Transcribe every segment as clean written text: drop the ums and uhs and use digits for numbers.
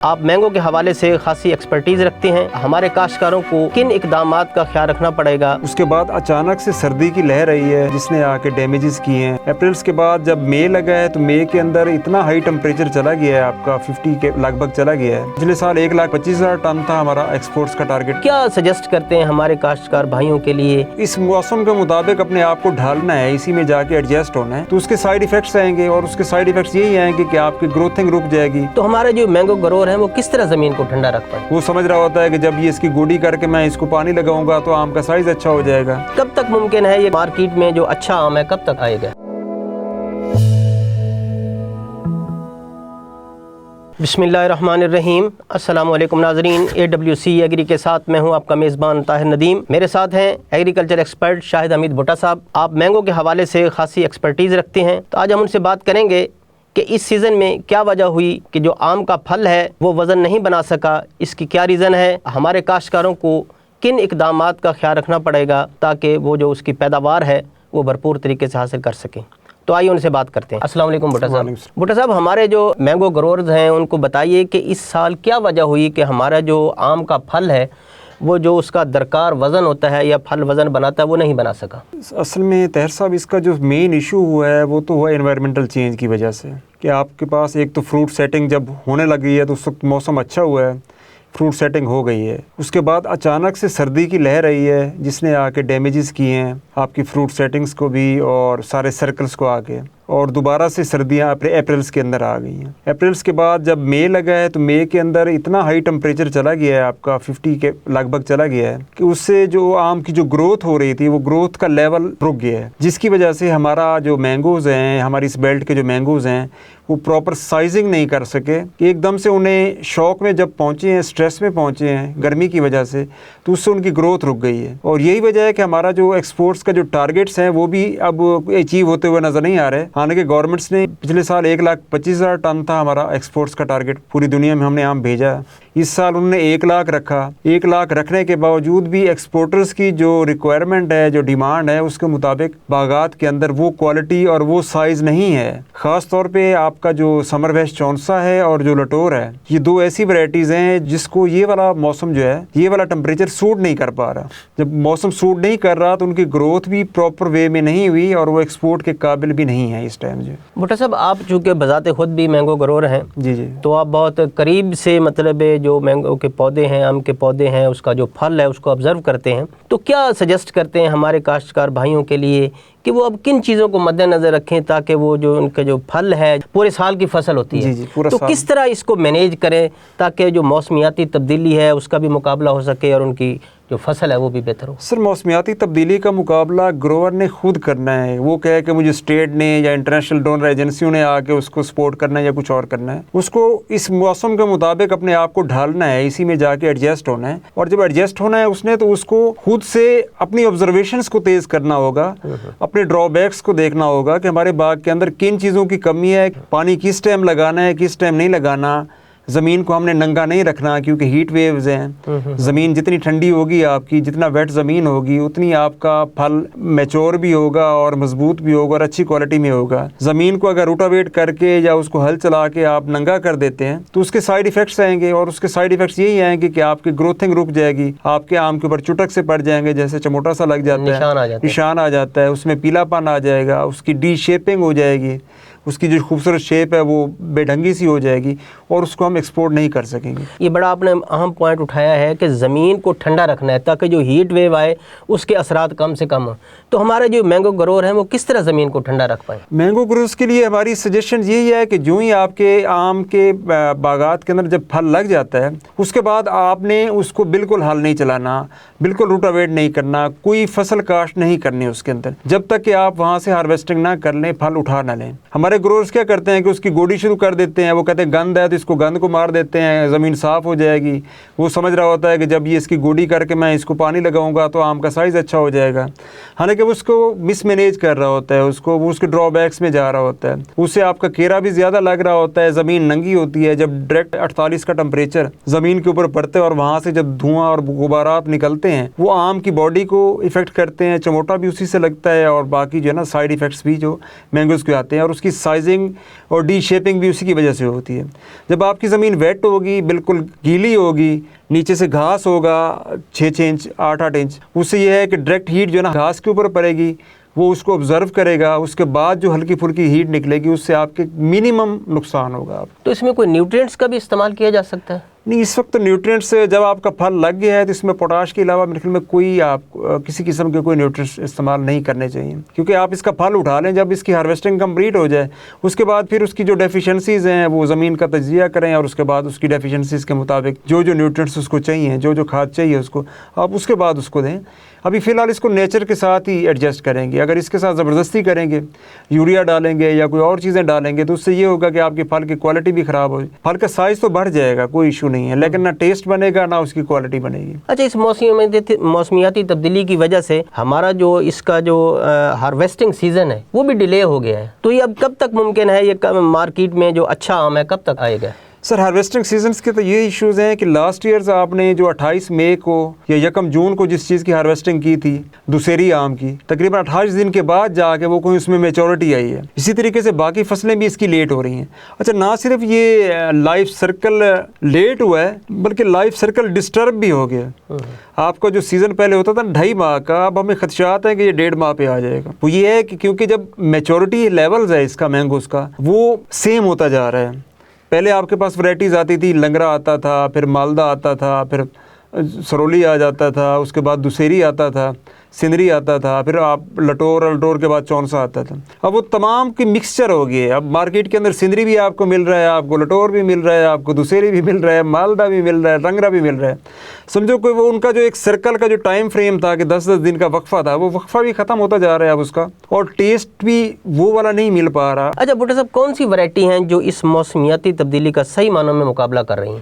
آپ مینگو کے حوالے سے خاصی ایکسپرٹیز رکھتے ہیں، ہمارے کاشتکاروں کو کن اقدامات کا خیال رکھنا پڑے گا؟ اس کے بعد اچانک سے سردی کی لہر آئی ہے جس نے آ کے ڈیمیجز کیے ہیں۔ اپریل کے بعد جب مئی لگا ہے تو مئی کے اندر اتنا ہائی ٹمپریچر چلا گیا ہے، آپ کا 50 کے لگ بھگ چلا گیا ہے۔ پچھلے سال 1,25,000 ٹن تھا ہمارا ایکسپورٹس کا ٹارگٹ۔ کیا سجیسٹ کرتے ہیں ہمارے کاشتکار بھائیوں کے لیے؟ اس موسم کے مطابق اپنے آپ کو ڈھالنا ہے، اسی میں جا کے ایڈجسٹ ہونا ہے، تو اس کے سائیڈ ایفیکٹس آئیں گے، اور اس کے سائیڈ ایفیکٹس یہی آئیں گے کہ آپ کی گروتھنگ رک جائے گی۔ تو ہمارے جو مینگو گرور ہیں وہ کس طرح زمین کو ٹھنڈا رکھ پائیں؟ وہ سمجھ رہا ہوتا ہے کہ جب یہ اس کی گوڈی کر کے میں اس کو پانی لگاؤں گا تو آم کا سائز اچھا ہو جائے گا۔ کب تک ممکن ہے یہ مارکیٹ میں جو اچھا آم ہے کب تک آئے گا؟ بسم اللہ الرحمن الرحیم۔ السلام علیکم ناظرین، AWC ایگری کے ساتھ میں ہوں آپ کا میزبان طاہر ندیم۔ میرے ساتھ ہیں ایگریکلچر ایکسپرٹ شاہد حمید بھٹا صاحب۔ آپ مینگو کے حوالے سے خاصی ایکسپرٹیز رکھتے ہیں، تو آج ہم ان سے بات کریں گے کہ اس سیزن میں کیا وجہ ہوئی کہ جو آم کا پھل ہے وہ وزن نہیں بنا سکا، اس کی کیا ریزن ہے، ہمارے کاشتکاروں کو کن اقدامات کا خیال رکھنا پڑے گا تاکہ وہ جو اس کی پیداوار ہے وہ بھرپور طریقے سے حاصل کر سکیں۔ تو آئیے ان سے بات کرتے ہیں۔ السلام علیکم بھٹا صاحب۔ بھٹا صاحب، ہمارے جو مینگو گرورز ہیں ان کو بتائیے کہ اس سال کیا وجہ ہوئی کہ ہمارا جو آم کا پھل ہے وہ جو اس کا درکار وزن ہوتا ہے یا پھل وزن بناتا ہے وہ نہیں بنا سکا؟ اصل میں طاہر صاحب اس کا جو مین ایشو ہوا ہے وہ تو ہوا انوائرمنٹل چینج کی وجہ سے، کہ آپ کے پاس ایک تو فروٹ سیٹنگ جب ہونے لگی ہے تو اس وقت موسم اچھا ہوا ہے، فروٹ سیٹنگ ہو گئی ہے۔ اس کے بعد اچانک سے سردی کی لہر آئی ہے جس نے آ کے ڈیمیجز کیے ہیں آپ کی فروٹ سیٹنگز کو بھی اور سارے سرکلز کو آ کے، اور دوبارہ سے سردیاں اپریلس کے اندر آ گئی ہیں۔ اپریلس کے بعد جب مئی لگا ہے تو مئی کے اندر اتنا ہائی ٹمپریچر چلا گیا ہے، آپ کا 50 کے لگ بھگ چلا گیا ہے، کہ اس سے جو آم کی جو گروتھ ہو رہی تھی وہ گروتھ کا لیول رک گیا ہے، جس کی وجہ سے ہمارا جو مینگوز ہیں، ہماری اس بیلٹ کے جو مینگوز ہیں وہ پراپر سائزنگ نہیں کر سکے، کہ ایک دم سے انہیں شوق میں جب پہنچے ہیں، سٹریس میں پہنچے ہیں گرمی کی وجہ سے، تو اس سے ان کی گروتھ رک گئی ہے۔ اور یہی وجہ ہے کہ ہمارا جو ایکسپورٹس کا جو ٹارگٹس ہیں وہ بھی اب اچیو ہوتے ہوئے نظر نہیں آ رہے۔ حالانکہ گورنمنٹس نے پچھلے سال 1,25,000 ٹن تھا ہمارا ایکسپورٹس کا ٹارگٹ، پوری دنیا میں ہم نے آم بھیجا۔ اس سال انہوں نے 1 لاکھ رکھا۔ 1 لاکھ رکھنے کے باوجود بھی ایکسپورٹرز کی جو ریکوائرمنٹ ہے، جو ڈیمانڈ ہے، اس کے مطابق باغات کے اندر وہ کوالٹی اور وہ سائز نہیں ہے۔ خاص طور پہ آپ کا جو سمر ویسٹ چونسا ہے اور جو لٹور ہے، یہ 2 ایسی ورائٹیز ہیں جس کو یہ والا موسم جو ہے، یہ والا ٹمپریچر سوٹ نہیں کر پا رہا۔ جب موسم سوٹ نہیں کر رہا تو ان کی گروتھ بھی پراپر وے میں نہیں ہوئی اور وہ ایکسپورٹ کے قابل بھی نہیں ہے اس ٹائم۔ جو بھٹا صاحب، آپ چونکہ بذات خود بھی مینگو گرور ہیں، جی تو آپ بہت قریب سے مطلب جو مینگو کے پودے ہیں، آم کے پودے ہیں، اس کا جو پھل ہے اس کو آبزرو کرتے ہیں، تو کیا سجیسٹ کرتے ہیں ہمارے کاشتکار بھائیوں کے لیے کہ وہ اب کن چیزوں کو مد نظر رکھیں تاکہ وہ جو ان کا جو پھل ہے پورے سال کی فصل ہوتی ہے، تو کس طرح اس کو مینیج کریں تاکہ جو موسمیاتی تبدیلی ہے اس کا بھی مقابلہ ہو سکے اور ان کی جو فصل ہے وہ بھی بہتر ہو؟ سر، موسمیاتی تبدیلی کا مقابلہ گروور نے خود کرنا ہے۔ وہ کہے کہ مجھے اسٹیٹ نے یا انٹرنیشنل ڈونر ایجنسیوں نے آ کے اس کو سپورٹ کرنا ہے یا کچھ اور کرنا ہے، اس کو اس موسم کے مطابق اپنے آپ کو ڈھالنا ہے، اسی میں جا کے ایڈجسٹ ہونا ہے۔ اور جب ایڈجسٹ ہونا ہے اس نے، تو اس کو خود سے اپنی آبزرویشنس کو تیز کرنا ہوگا، اپنے ڈرا بیکس کو دیکھنا ہوگا کہ ہمارے باغ کے اندر کن چیزوں کی کمی ہے، پانی کس ٹائم لگانا ہے، کس ٹائم نہیں لگانا، زمین کو ہم نے ننگا نہیں رکھنا کیونکہ ہیٹ ویوز ہیں۔ زمین جتنی ٹھنڈی ہوگی آپ کی، جتنا ویٹ زمین ہوگی، اتنی آپ کا پھل میچور بھی ہوگا اور مضبوط بھی ہوگا اور اچھی کوالٹی میں ہوگا۔ زمین کو اگر روٹاویٹ کر کے یا اس کو ہل چلا کے آپ ننگا کر دیتے ہیں تو اس کے سائیڈ ایفیکٹس آئیں گے، اور اس کے سائیڈ ایفیکٹس یہی آئیں گے کہ آپ کی گروتھنگ رک جائے گی، آپ کے آم کے اوپر چٹک سے پڑ جائیں گے، جیسے چموٹا سا لگ جاتا ہے، نشان آ جاتا ہے، اس میں پیلا پن آ جائے گا، اس کی ڈی شیپنگ ہو جائے گی، اس کی جو خوبصورت شیپ ہے وہ بے ڈھنگی سی ہو جائے گی، اور اس کو ہم ایکسپورٹ نہیں کر سکیں گے۔ یہ بڑا آپ نے اہم پوائنٹ اٹھایا ہے کہ زمین کو ٹھنڈا رکھنا ہے تاکہ جو ہیٹ ویو آئے اس کے اثرات کم سے کم ہوں۔ تو ہمارے جو مینگو گرور ہیں وہ کس طرح زمین کو ٹھنڈا رکھ پائیں؟ مینگو گروز کے لیے ہماری سجیشن یہی ہے کہ جو ہی آپ کے آم کے باغات کے اندر جب پھل لگ جاتا ہے، اس کے بعد آپ نے اس کو بالکل ہل نہیں چلانا، بالکل روٹاویٹ نہیں کرنا، کوئی فصل کاشت نہیں کرنی اس کے اندر، جب تک کہ آپ وہاں سے ہارویسٹنگ نہ کر لیں، پھل اٹھا نہ لیں۔ ہمارے گروورز کیا کرتے ہیں کہ اس کی گوڈی شروع کر دیتے ہیں، وہ کہتے ہیں گند ہے تو اس کو گند کو مار دیتے ہیں، زمین صاف ہو جائے گی۔ وہ سمجھ رہا ہوتا ہے کہ جب یہ اس کی گوڈی کر کے میں اس کو پانی لگاؤں گا تو آم کا سائز اچھا ہو جائے گا، حالانکہ وہ اس کو مس مینیج کر رہا ہوتا ہے، وہ اس کے ڈرا بیکس میں جا رہا ہوتا ہے، اس سے آپ کا کیرا بھی زیادہ لگ رہا ہوتا ہے، زمین ننگی ہوتی ہے۔ جب ڈائریکٹ 48 کا ٹمپریچر زمین کے اوپر پڑتے ہیں اور وہاں سے جب دھواں اور غبارات نکلتے ہیں، وہ آم کی باڈی کو افیکٹ کرتے ہیں، چموٹا بھی اسی سے لگتا ہے، اور باقی جو ہے نا سائیڈ ایفیکٹس بھی جو مینگوز کے آتے ہیں، اور اس کی سائزنگ اور ڈی شیپنگ بھی اسی کی وجہ سے ہوتی ہے۔ جب آپ کی زمین ویٹ ہوگی، بالکل گیلی ہوگی، نیچے سے گھاس ہوگا 6 انچ 8 انچ، اس سے یہ ہے کہ ڈائریکٹ ہیٹ جو ہے نا گھاس کے اوپر پڑے گی، وہ اس کو آبزرو کرے گا، اس کے بعد جو ہلکی پھلکی ہیٹ نکلے گی اس سے آپ کے منیمم نقصان ہوگا۔ تو اس میں کوئی نیوٹرینٹس کا بھی استعمال کیا جا سکتا ہے؟ نہیں، اس وقت تو نیوٹرینٹس جب آپ کا پھل لگ گیا ہے تو اس میں پوٹاش کے علاوہ میرے خیال میں کوئی آپ کسی قسم کے کوئی نیوٹرینٹس استعمال نہیں کرنے چاہیے، کیونکہ آپ اس کا پھل اٹھا لیں، جب اس کی ہارویسٹنگ کمپلیٹ ہو جائے اس کے بعد پھر اس کی جو ڈیفیشنسیز ہیں وہ زمین کا تجزیہ کریں، اور اس کے بعد اس کی ڈیفیشنسیز کے مطابق جو نیوٹرینٹس اس کو چاہیے، جو کھاد چاہیے اس کو آپ اس کے بعد اس کو دیں۔ ابھی فی الحال اس کو نیچر کے ساتھ ہی ایڈجسٹ کریں گے، اگر اس کے ساتھ زبردستی کریں گے، یوریا ڈالیں گے یا کوئی اور چیزیں ڈالیں گے تو اس سے یہ ہوگا کہ آپ کے پھل کی کوالٹی بھی خراب ہو جائے۔ پھل کا سائز تو بڑھ جائے گا، کوئی ایشو نہیں ہے، لیکن نہ ٹیسٹ بنے گا نہ اس کی کوالٹی بنے گی۔ اچھا، اس موسمیاتی تبدیلی کی وجہ سے ہمارا جو اس کا جو ہارویسٹنگ سیزن ہے وہ بھی ڈیلے ہو گیا ہے، تو یہ اب کب تک ممکن ہے، یہ مارکیٹ میں جو اچھا آم ہے کب تک آئے گا؟ سر، ہارویسٹنگ سیزنز کے تو یہ ایشوز ہیں کہ لاسٹ ایئرز آپ نے جو 28 مئی کو یا 1 جون کو جس چیز کی ہارویسٹنگ کی تھی دسہری آم کی، تقریباً 28 دن کے بعد جا کے وہ کوئی اس میں میچورٹی آئی ہے۔ اسی طریقے سے باقی فصلیں بھی اس کی لیٹ ہو رہی ہیں۔ اچھا، نہ صرف یہ لائف سرکل لیٹ ہوا ہے بلکہ لائف سرکل ڈسٹرب بھی ہو گیا۔ آپ کا جو سیزن پہلے ہوتا تھا 2.5 ماہ کا، اب ہمیں خدشات ہیں کہ یہ 1.5 ماہ پہ آ جائے گا۔ وہ یہ ہے کہ کیونکہ جب میچورٹی لیولز ہے اس کا مینگوز کا وہ سیم ہوتا جا رہا ہے۔ پہلے آپ کے پاس ورائٹیز آتی تھی، لنگرا آتا تھا، پھر مالدہ آتا تھا، پھر سرولی آ جاتا تھا، اس کے بعد دسہری آتا تھا، سندری آتا تھا، پھر آپ لٹور کے بعد چونسا آتا تھا۔ اب وہ تمام کی مکسچر ہو گئی ہے۔ اب مارکیٹ کے اندر سندری بھی آپ کو مل رہا ہے، آپ کو لٹور بھی مل رہا ہے، آپ کو دسہری بھی مل رہا ہے، مالدہ بھی مل رہا ہے، لنگرا بھی مل رہا ہے۔ سمجھو کہ وہ ان کا جو ایک سرکل کا جو ٹائم فریم تھا کہ 10 دن کا وقفہ تھا، وہ وقفہ بھی ختم ہوتا جا رہا ہے اب اس کا، اور ٹیسٹ بھی وہ والا نہیں مل پا رہا۔ اچھا بھٹو صاحب، کون سی ورائٹی ہیں جو اس موسمیاتی تبدیلی کا صحیح معنوں میں مقابلہ کر رہی ہیں؟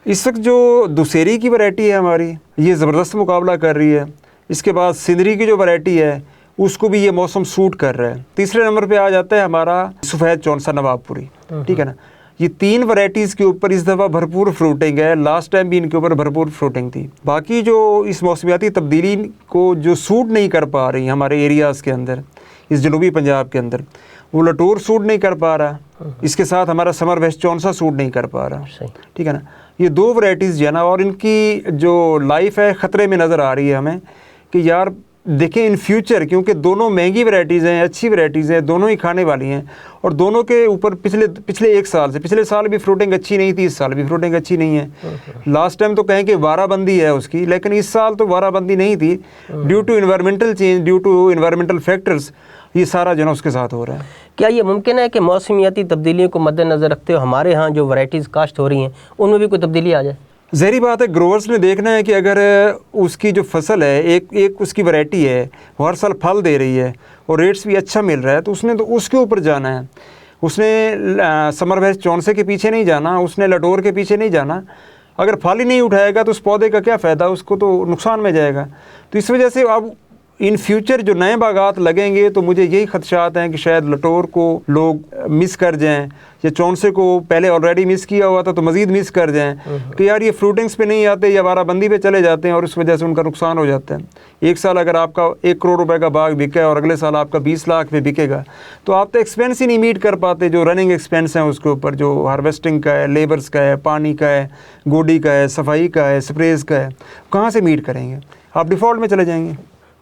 اس وقت جو دسہری کی ورائٹی ہے ہماری، یہ زبردست مقابلہ کر رہی ہے۔ اس کے بعد سندری کی جو ورائٹی ہے اس کو بھی یہ موسم سوٹ کر رہا ہے۔ تیسرے نمبر پہ آ جاتا ہے ہمارا سفید چونسا نواب پوری، ٹھیک ہے نا۔ یہ 3 ورائٹیز کے اوپر اس دفعہ بھرپور فروٹنگ ہے، لاسٹ ٹائم بھی ان کے اوپر بھرپور فروٹنگ تھی۔ باقی جو اس موسمیاتی تبدیلی کو جو سوٹ نہیں کر پا رہی ہمارے ایریاز کے اندر، اس جنوبی پنجاب کے اندر، وہ لٹور سوٹ نہیں کر پا رہا، اس کے ساتھ ہمارا سمر ویسٹ چونسا سوٹ نہیں کر پا رہا، ٹھیک ہے نا۔ یہ 2 ورائٹیز جو ہے نا، اور ان کی جو لائف ہے خطرے میں نظر آ رہی ہے ہمیں کہ یار دیکھیں ان فیوچر، کیونکہ دونوں مہنگی ورائٹیز ہیں، اچھی ورائٹیز ہیں، دونوں ہی کھانے والی ہیں، اور دونوں کے اوپر پچھلے 1 سال سے، پچھلے سال بھی فروٹنگ اچھی نہیں تھی، اس سال بھی فروٹنگ اچھی نہیں ہے۔ لاسٹ ٹائم تو کہیں کہ وارہ بندی ہے اس کی، لیکن اس سال تو وارہ بندی نہیں تھی، due to environmental change, due to environmental factors, یہ سارا جو ہے نا اس کے ساتھ ہو رہا ہے۔ کیا یہ ممکن ہے کہ موسمیاتی تبدیلیوں کو مد نظر رکھتے ہوئے ہمارے ہاں جو ورائٹیز کاشت ہو رہی ہیں ان میں بھی کوئی تبدیلی آ جائے؟ ظاہری بات ہے، گروورز نے دیکھنا ہے کہ اگر اس کی جو فصل ہے، ایک اس کی ورائٹی ہے، وہ ہر سال پھل دے رہی ہے اور ریٹس بھی اچھا مل رہا ہے، تو اس نے تو اس کے اوپر جانا ہے۔ اس نے سمر ویسٹ چونسے کے پیچھے نہیں جانا، اس نے لٹور کے پیچھے نہیں جانا۔ اگر پھل ہی نہیں اٹھائے گا تو اس پودے کا کیا فائدہ، اس کو تو نقصان میں جائے گا۔ تو اس وجہ سے اب ان فیوچر جو نئے باغات لگیں گے تو مجھے یہی خدشات ہیں کہ شاید لٹور کو لوگ مس کر جائیں، یا چونسے کو پہلے آلریڈی مس کیا ہوا تھا تو مزید مس کر جائیں کہ یار یہ فروٹنگز پہ نہیں آتے یا وارہ بندی پہ چلے جاتے ہیں، اور اس وجہ سے ان کا نقصان ہو جاتا ہے۔ 1 سال اگر آپ کا 1 کروڑ روپے کا باغ بکا ہے اور اگلے سال آپ کا 20 لاکھ پہ بکے گا، تو آپ تو ایکسپینس ہی نہیں میٹ کر پاتے، جو رننگ ایکسپینس ہیں اس کے اوپر، جو ہارویسٹنگ کا ہے، لیبرز کا ہے، پانی کا ہے، گوڈی کا ہے، صفائی کا ہے، سپریز کا ہے، کہاں سے میٹ کریں گے؟ آپ ڈیفالٹ میں چلے جائیں گے۔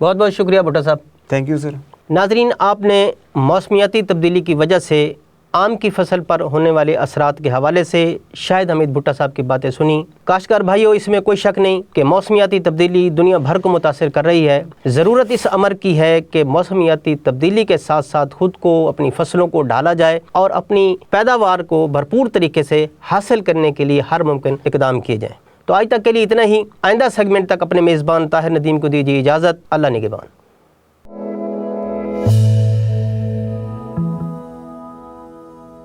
بہت بہت شکریہ بھٹو صاحب۔ Thank you sir. ناظرین، آپ نے موسمیاتی تبدیلی کی وجہ سے آم کی فصل پر ہونے والے اثرات کے حوالے سے شاہد حمید بھٹا صاحب کی باتیں سنی۔ کاشتکار بھائیوں، اس میں کوئی شک نہیں کہ موسمیاتی تبدیلی دنیا بھر کو متاثر کر رہی ہے۔ ضرورت اس امر کی ہے کہ موسمیاتی تبدیلی کے ساتھ ساتھ خود کو، اپنی فصلوں کو ڈھالا جائے اور اپنی پیداوار کو بھرپور طریقے سے حاصل کرنے کے لیے ہر ممکن اقدام کیے جائیں۔ تو آج تک کے لیے اتنا ہی۔ آئندہ سیگمنٹ تک اپنے میزبان طاہر ندیم کو دیجیے اجازت۔ اللہ نگہبان۔